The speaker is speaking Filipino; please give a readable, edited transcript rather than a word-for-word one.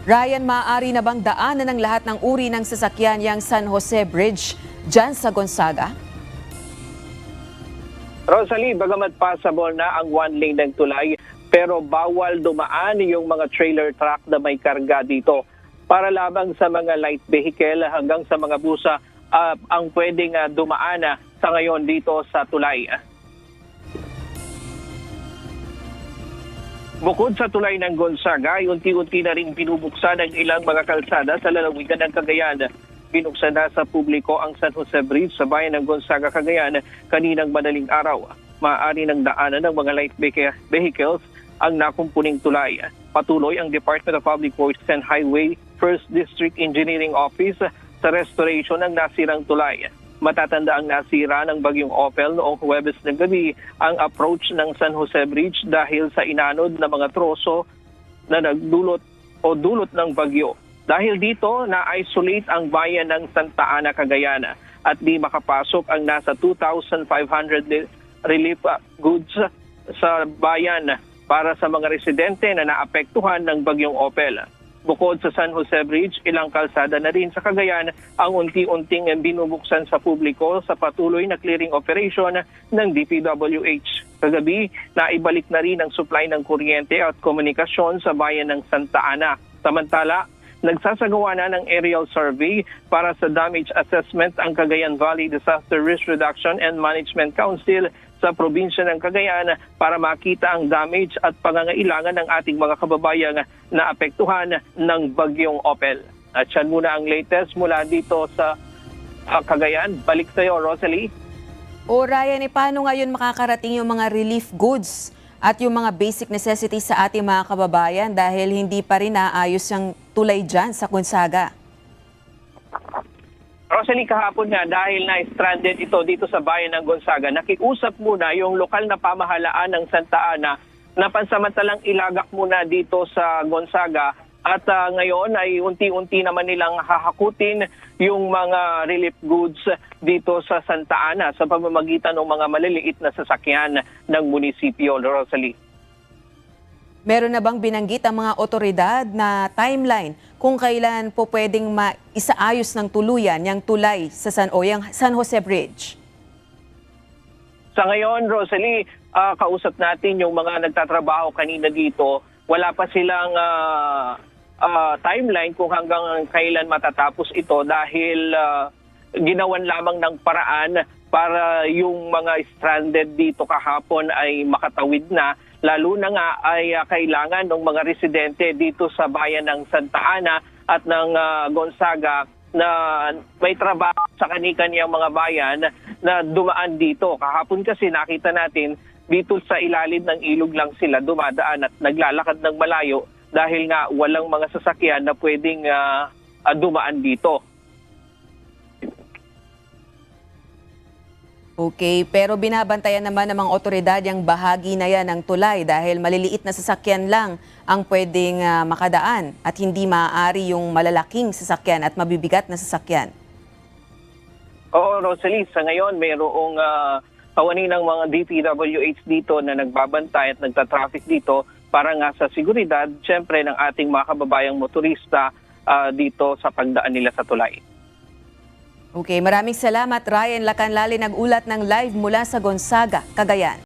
Ryan, maaari na bang daanan ng lahat ng uri ng sasakyan yang San Jose Bridge dyan sa Gonzaga? Rosalie, bagamat passable na ang one lane ng tulay, pero bawal dumaan yung mga trailer truck na may karga dito. Para lamang sa mga light vehicle hanggang sa mga busa ang pwedeng dumaan sa ngayon dito sa tulay. Bukod sa tulay ng Gonzaga, unti-unti na rin binubuksan ang ilang mga kalsada sa lalawigan ng Cagayan. Binuksan na sa publiko ang San Jose Bridge sa bayan ng Gonzaga, Cagayan kaninang madaling araw. Maaari ng daanan ng mga light vehicles ang nakumpuning tulay. Patuloy ang Department of Public Works and Highway 1st District Engineering Office sa restoration ng nasirang tulay. Matatanda ang nasira ng bagyong Opel noong Huwebes ng gabi ang approach ng San Jose Bridge dahil sa inanod na mga troso na nagdulot o dulot ng bagyo. Dahil dito, na-isolate ang bayan ng Santa Ana, Cagayan at di makapasok ang nasa 2,500 relief goods sa bayan para sa mga residente na naapektuhan ng bagyong Opel. Bukod sa San Jose Bridge, ilang kalsada na rin sa Cagayan ang unti-unting binubuksan sa publiko sa patuloy na clearing operation ng DPWH. Kagabi, naibalik na rin ang supply ng kuryente at komunikasyon sa bayan ng Santa Ana. Samantala, nagsasagawa na ng aerial survey para sa damage assessment ang Cagayan Valley Disaster Risk Reduction and Management Council sa probinsya ng Cagayan para makita ang damage at pangangailangan ng ating mga kababayan na apektuhan ng bagyong Opel. At yan muna ang latest mula dito sa Cagayan. Balik sa iyo, Rosalie. O Ryan, paano ngayon makakarating yung mga relief goods at yung mga basic necessities sa ating mga kababayan dahil hindi pa rin naayos yung tulay dyan sa Gonzaga? Rosalie, kahapon nga dahil na-stranded ito dito sa bayan ng Gonzaga, nakiusap muna yung lokal na pamahalaan ng Santa Ana na pansamantalang ilagak muna dito sa Gonzaga at ngayon ay unti-unti naman nilang hahakutin yung mga relief goods dito sa Santa Ana sa pamamagitan ng mga maliliit na sasakyan ng munisipyo, Rosalie. Meron na bang binanggit ang mga otoridad na timeline kung kailan po pwedeng maisaayos ng tuluyan yung tulay sa yung San Jose Bridge? Sa ngayon, Rosalie, kausap natin yung mga nagtatrabaho kanina dito. Wala pa silang timeline kung hanggang kailan matatapos ito dahil ginawan lamang ng paraan para yung mga stranded dito kahapon ay makatawid na. Lalo na nga ay kailangan ng mga residente dito sa bayan ng Santa Ana at ng Gonzaga na may trabaho sa kani-kaniyang mga bayan na dumaan dito. Kahapon kasi nakita natin dito sa ilalim ng ilog lang sila dumadaan at naglalakad ng malayo dahil nga walang mga sasakyan na pwedeng dumaan dito. Okay, pero binabantayan naman ng mga otoridad yung bahagi na yan ng tulay dahil maliliit na sasakyan lang ang pwedeng makadaan at hindi maaari yung malalaking sasakyan at mabibigat na sasakyan. Oo, Rosalie, sa ngayon mayroong kawani ng mga DPWH dito na nagbabantay at nagtatraffic dito para nga sa seguridad, syempre, ng ating mga kababayang motorista dito sa pagdaan nila sa tulay. Okay, maraming salamat Ryan Lacanlali, nag-ulat ng live mula sa Gonzaga, Cagayan.